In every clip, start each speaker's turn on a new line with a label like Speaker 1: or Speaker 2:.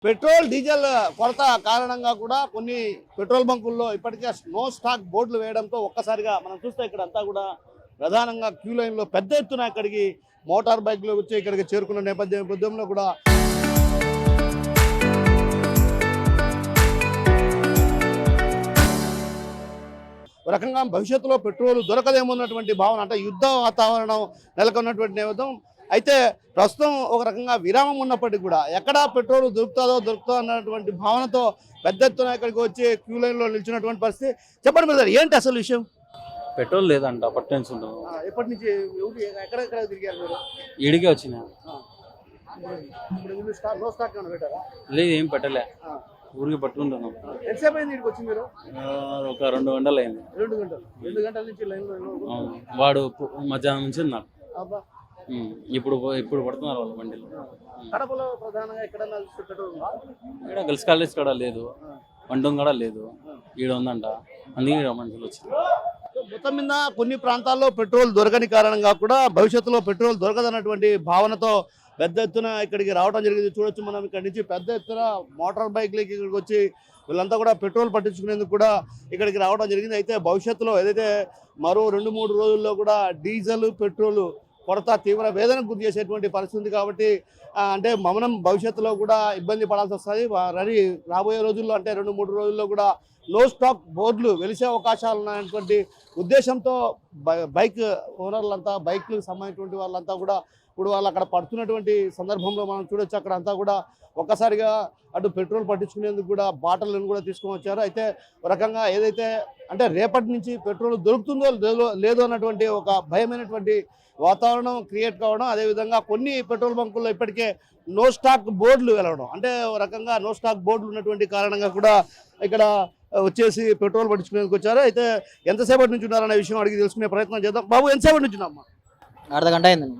Speaker 1: Petrol diesel కొరత కారణంగా కూడా కొన్ని పెట్రోల్ బంకుల్లో ఇప్పటికే నో స్టాక్ బోర్డులు వేయడంతో ఒక్కసారిగా మనం చూస్తే ఇక్కడ అంతా కూడా ప్రధానంగా క్యూ లైన్లో పెద్ద ఎత్తున ఇక్కడికి మోటార్ బైక్లు వచ్చి ఇక్కడికి చేరుకున్న నేపథ్యంలో కూడా ఒక రకంగా భవిష్యత్తులో పెట్రోల్ దొరకదేమన్నటువంటి భావన, అంటే యుద్ధ వాతావరణం నెలకొన్నటువంటి నేపథ్యం. అయితే ప్రస్తుతం ఒక రకంగా విరామం ఉన్నప్పటికీ కూడా ఎక్కడ పెట్రోల్ దొరుకుతుందో అన్నటువంటి భావనతో పెద్ద ఎత్తున ఇక్కడికి వచ్చి క్యూ లైన్లో నిల్చున్నటువంటి పరిస్థితి. చెప్పండి బ్రదర్, ఏంటి అసలు విషయం?
Speaker 2: పెట్రోల్ లేదంట పట్టణం.
Speaker 1: ఎప్పటి నుంచి ఎక్కడెక్కడ తిరిగారు మీరు?
Speaker 2: ఈడికే వచ్చినా లేదు, ఏం పెట్టలే, ఊరికి పట్టుకుంటున్నాం.
Speaker 1: ఎంతసేపు అయింది ఇక్కడికి వచ్చి మీరు?
Speaker 2: ఒక 2 గంటలు అయింది.
Speaker 1: 2 గంటల నుంచి లైన్లో.
Speaker 2: వాడు మధ్యాహ్నం నుంచి ఉన్నాడు. ఇప్పుడు పడుతున్నారు వాళ్ళు బండిలో.
Speaker 1: కడపలో ప్రధానంగా ఇక్కడ
Speaker 2: గర్ల్స్ కాలేజ్ కూడా లేదు, వండం కూడా లేదు, ఈడ ఉందంట, అందుకే మనుషులు వచ్చింది.
Speaker 1: మొత్తం మీద కొన్ని ప్రాంతాల్లో పెట్రోల్ దొరకని కారణంగా కూడా భవిష్యత్తులో పెట్రోల్ దొరకదన్నటువంటి భావనతో పెద్ద ఎత్తున ఇక్కడికి రావడం జరిగింది. చూడొచ్చు మనం ఇక్కడ నుంచి పెద్ద ఎత్తున మోటార్ బైక్లకి ఇక్కడికి వచ్చి వీళ్ళంతా కూడా పెట్రోల్ పట్టించుకునేందుకు కూడా ఇక్కడికి రావడం జరిగింది. అయితే భవిష్యత్తులో ఏదైతే మరో 2-3 రోజుల్లో కూడా డీజిల్ పెట్రోల్ కొరత తీవ్ర వేదనకు గురి చేసేటువంటి పరిస్థితి ఉంది. కాబట్టి అంటే మనం భవిష్యత్తులో కూడా ఇబ్బంది పడాల్సి వస్తుంది. రాబోయే రోజుల్లో అంటే 2-3 రోజుల్లో కూడా లో స్టాక్ బోర్డులు వెలిసే అవకాశాలు ఉన్నాయనేటువంటి ఉద్దేశంతో బైక్ ఓనర్లంతా, బైక్లకు సంబంధించినటువంటి వాళ్ళంతా కూడా ఇప్పుడు వాళ్ళు అక్కడ పడుతున్నటువంటి సందర్భంలో మనం చూడొచ్చు. అక్కడ అంతా కూడా ఒక్కసారిగా అటు పెట్రోల్ పట్టించుకునేందుకు కూడా బాటలను కూడా తీసుకొని వచ్చారు. అయితే ఒక రకంగా ఏదైతే అంటే రేపటి నుంచి పెట్రోల్ దొరుకుతుందో లేదో అన్నటువంటి ఒక భయమైనటువంటి వాతావరణం క్రియేట్ కావడం, అదేవిధంగా కొన్ని పెట్రోల్ బంకుల్లో ఇప్పటికే నో స్టాక్ బోర్డులు వెలవడం, అంటే ఒక రకంగా నో స్టాక్ బోర్డులు ఉన్నటువంటి కారణంగా కూడా ఇక్కడ వచ్చేసి పెట్రోల్ పట్టించుకునేందుకు వచ్చారు. అయితే ఎంతసేపటి నుంచి ఉన్నారనే విషయం అడిగి తెలుసుకునే ప్రయత్నం చేద్దాం. బాబు, ఎంతసేపటి నుంచి ఉన్నామ్మా?
Speaker 3: అర్ధ గంట అయిందండి.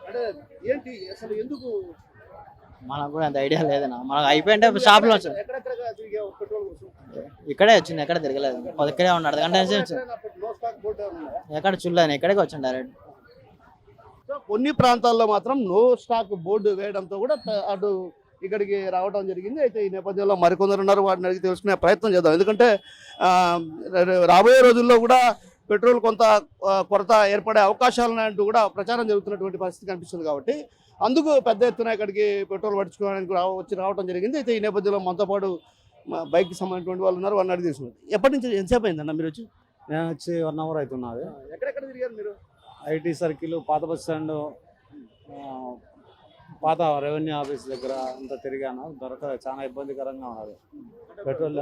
Speaker 1: అంటే ఏంటి అసలు ఎందుకు?
Speaker 3: మనకు కూడా అంత ఐడియా లేదన్నా. మనకు అయిపోయింటే షాప్లో వచ్చాను. ఇక్కడే వచ్చింది, ఎక్కడ తిరగలేదు, ఇక్కడే ఉన్నాడు. అర్ధ గంట నుంచి వచ్చింది. ఎక్కడ చూడలేదు, ఇక్కడికి వచ్చాను డైరెక్ట్.
Speaker 1: కొన్ని ప్రాంతాల్లో మాత్రం నో స్టాక్ బోర్డు వేయడంతో కూడా అటు ఇక్కడికి రావడం జరిగింది. అయితే ఈ నేపథ్యంలో మరికొందరు ఉన్నారు, వాటిని అడిగి తెలుసుకునే ప్రయత్నం చేద్దాం. ఎందుకంటే రాబోయే రోజుల్లో కూడా పెట్రోల్ కొంత కొరత ఏర్పడే అవకాశాలు ఉన్నాయంటూ కూడా ప్రచారం జరుగుతున్నటువంటి పరిస్థితి కనిపిస్తుంది. కాబట్టి అందుకు పెద్ద ఎత్తున ఇక్కడికి పెట్రోల్ పట్టించుకోవడానికి రావడం జరిగింది. అయితే ఈ నేపథ్యంలో మనతో పాటు బైక్కి సంబంధించినటువంటి వాళ్ళు ఉన్నారు, వాళ్ళని అడిగి తెలుసుకున్నారు. ఎప్పటి నుంచి ఎంతసేపు అయిందన్న మీరు వచ్చి?
Speaker 4: నేను వచ్చి 1 అవర్ అవుతున్నది.
Speaker 1: ఎక్కడెక్కడ తిరిగారు మీరు?
Speaker 4: ఐటీ సర్కిల్, పాత బస్ స్టాండ్, పాత రెవెన్యూ ఆఫీస్ దగ్గర అంతా తిరిగాను. చాలా ఇబ్బందికరంగా ఉన్నది. పెట్రోల్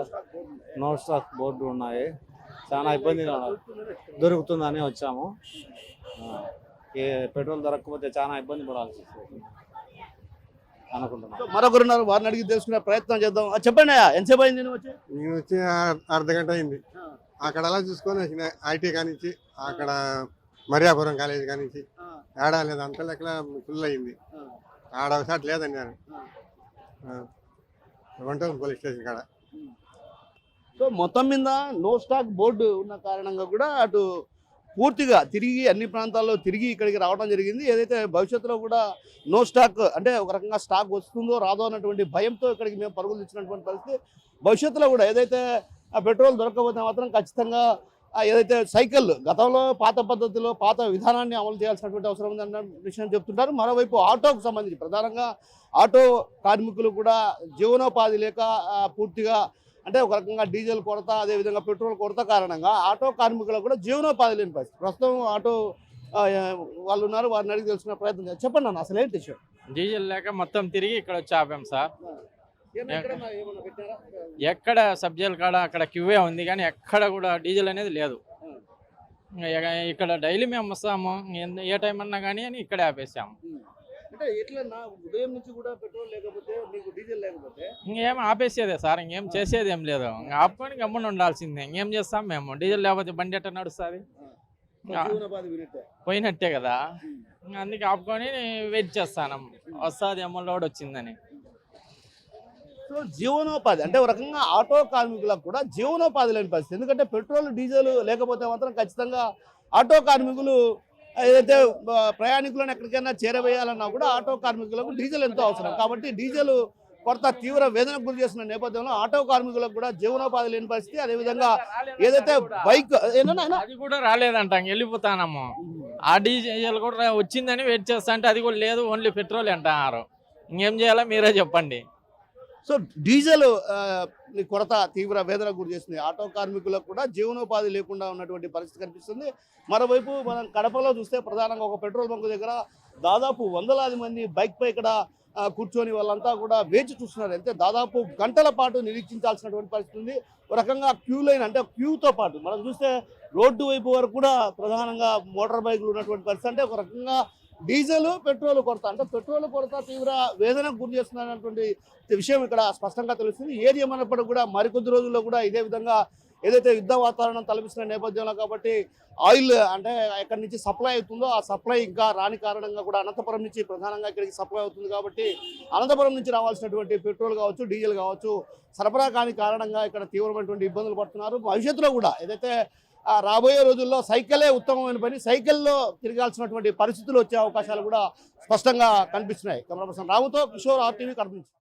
Speaker 4: నో స్టాక్ బోర్డు ఉన్నాయి, చాలా ఇబ్బందిగా ఉన్నది. దొరుకుతుందని వచ్చాము. పెట్రోల్ దొరకకపోతే చాలా ఇబ్బంది పడాల్సి వస్తుంది అనుకుంటున్నాను.
Speaker 1: మరొకరున్నారు, వారిని అడిగి తెలుసుకునే ప్రయత్నం చేద్దాం. చెప్పండి, ఎంతసేపు అయింది నేను వచ్చి?
Speaker 5: నేను వచ్చి అర్ధ గంట అయింది. అక్కడ అలా చూసుకొని వచ్చిన ఐటీ కానించి, అక్కడ మరియాపురం కాలేజీ కానించి ఏడా లేదు, అంత లెక్కల ఫుల్ అయింది. ఆడ ఒకసారి లేదని నేను వంట పోలీస్ స్టేషన్ కాడ.
Speaker 1: సో మొత్తం మీద నో స్టాక్ బోర్డు ఉన్న కారణంగా కూడా అటు పూర్తిగా తిరిగి అన్ని ప్రాంతాల్లో తిరిగి ఇక్కడికి రావడం జరిగింది. ఏదైతే భవిష్యత్తులో కూడా నో స్టాక్, అంటే ఒక రకంగా స్టాక్ వస్తుందో రాదో అన్నటువంటి భయంతో ఇక్కడికి మేము పరుగులు ఇచ్చినటువంటి పరిస్థితి. భవిష్యత్తులో కూడా ఏదైతే ఆ పెట్రోల్ దొరకకపోతే మాత్రం ఖచ్చితంగా ఏదైతే సైకిల్ గతంలో పాత పద్ధతిలో పాత విధానాన్ని అమలు చేయాల్సినటువంటి అవసరం ఉందన్న విషయం చెప్తుంటారు. మరోవైపు ఆటోకు సంబంధించి ప్రధానంగా ఆటో కార్మికులు కూడా జీవనోపాధి లేక పూర్తిగా అంటే ఒక రకంగా డీజిల్ కొరత, అదేవిధంగా పెట్రోల్ కొరత కారణంగా ఆటో కార్మికులకు కూడా జీవనోపాధి లేని పరిస్థితి. ప్రస్తుతం ఆటో వాళ్ళు ఉన్నారు, వారిని అడిగి తెలుసుకునే ప్రయత్నం చేస్తారు. చెప్పండి అన్న, అసలు ఏంటి విషయం?
Speaker 6: డీజిల్ లేక మొత్తం తిరిగి ఇక్కడ వచ్చి ఆపాం సార్. ఎక్కడ సబ్జీల కాడ అక్కడ క్యూవే ఉంది, కానీ ఎక్కడ కూడా డీజిల్ అనేది లేదు. ఇక్కడ డైలీ మేము వస్తాము, ఏ టైం అన్నా కానీ అని ఇక్కడే ఆపేసాము.
Speaker 1: ఉదయం నుంచి కూడా పెట్రోల్ లేకపోతే మీకు డీజిల్ లేకపోతే
Speaker 6: ఇంకేం ఆపేసేదే సార్, ఇంకేం చేసేది ఏం లేదు. ఆపుకొని గమ్మున ఉండాల్సిందే. ఇంకేం చేస్తాం మేము? డీజిల్ లేకపోతే బండి ఎట్ట నడుస్తుంది? పోయినట్టే కదా. అందుకే ఆపుకొని వెయిట్ చేస్తాను, వస్తుంది ఏమో లోడ్ వచ్చిందని.
Speaker 1: సో జీవనోపాధి అంటే ఒక రకంగా ఆటో కార్మికులకు కూడా జీవనోపాధి లేని పరిస్థితి. ఎందుకంటే పెట్రోల్ డీజిల్ లేకపోతే మాత్రం ఖచ్చితంగా ఆటో కార్మికులు ఏదైతే ప్రయాణికులను ఎక్కడికైనా చేరవేయాలన్నా కూడా ఆటో కార్మికులకు డీజిల్ ఎంతో అవసరం. కాబట్టి డీజిల్ కొంత తీవ్ర వేదనకు గురి చేస్తున్న నేపథ్యంలో ఆటో కార్మికులకు కూడా జీవనోపాధి లేని పరిస్థితి. అదేవిధంగా ఏదైతే బైక్
Speaker 6: అది కూడా రాలేదంట, వెళ్ళిపోతానమ్మా. ఆ డీజిల్ కూడా వచ్చిందని వెయిట్ చేస్తా అంటే అది కూడా లేదు, ఓన్లీ పెట్రోల్ అంటున్నారు. ఇంకేం చేయాలో మీరే చెప్పండి.
Speaker 1: సో డీజిల్ కొరత తీవ్ర వేదనకు గురి చేస్తుంది. ఆటో కార్మికులకు కూడా జీవనోపాధి లేకుండా ఉన్నటువంటి పరిస్థితి కనిపిస్తుంది. మరోవైపు మనం కడపలో చూస్తే ప్రధానంగా ఒక పెట్రోల్ బంక్ దగ్గర దాదాపు వందలాది మంది బైక్ పై ఇక్కడ కూర్చొని వాళ్ళంతా కూడా వేచి చూస్తున్నారు. అంటే దాదాపు గంటల పాటు నిరీక్షించాల్సినటువంటి పరిస్థితి ఉంది. ఒక రకంగా క్యూ లైన్ అంటే క్యూతో పాటు మనం చూస్తే రోడ్డు వైపు వరకు కూడా ప్రధానంగా మోటార్ బైకులు ఉన్నటువంటి పరిస్థితి. అంటే ఒక రకంగా డీజిల్ పెట్రోల్ కొరత, అంటే పెట్రోల్ కొరత తీవ్ర వేదనకు గురి చేస్తున్నటువంటి విషయం ఇక్కడ స్పష్టంగా తెలుస్తుంది. ఏది ఏమన్నప్పటికీ కూడా మరికొద్ది రోజుల్లో కూడా ఇదే విధంగా ఏదైతే యుద్ధ వాతావరణం తలపిస్తున్న నేపథ్యంలో కాబట్టి ఆయిల్ అంటే ఎక్కడి నుంచి సప్లై అవుతుందో ఆ సప్లై ఇంకా రాని కారణంగా కూడా అనంతపురం నుంచి ప్రధానంగా ఇక్కడికి సప్లై అవుతుంది. కాబట్టి అనంతపురం నుంచి రావాల్సినటువంటి పెట్రోల్ కావచ్చు, డీజిల్ కావచ్చు సరఫరా కాని కారణంగా ఇక్కడ తీవ్రమైనటువంటి ఇబ్బందులు పడుతున్నారు. భవిష్యత్తులో కూడా ఏదైతే రాబోయే రోజుల్లో సైకిలే ఉత్తమమైన పని, సైకిల్లో తిరగాల్సినటువంటి పరిస్థితులు వచ్చే అవకాశాలు కూడా స్పష్టంగా కనిపిస్తున్నాయి. కెమెరా పర్సన్ రాముతో కిషోర్, RTV కడప నుంచి.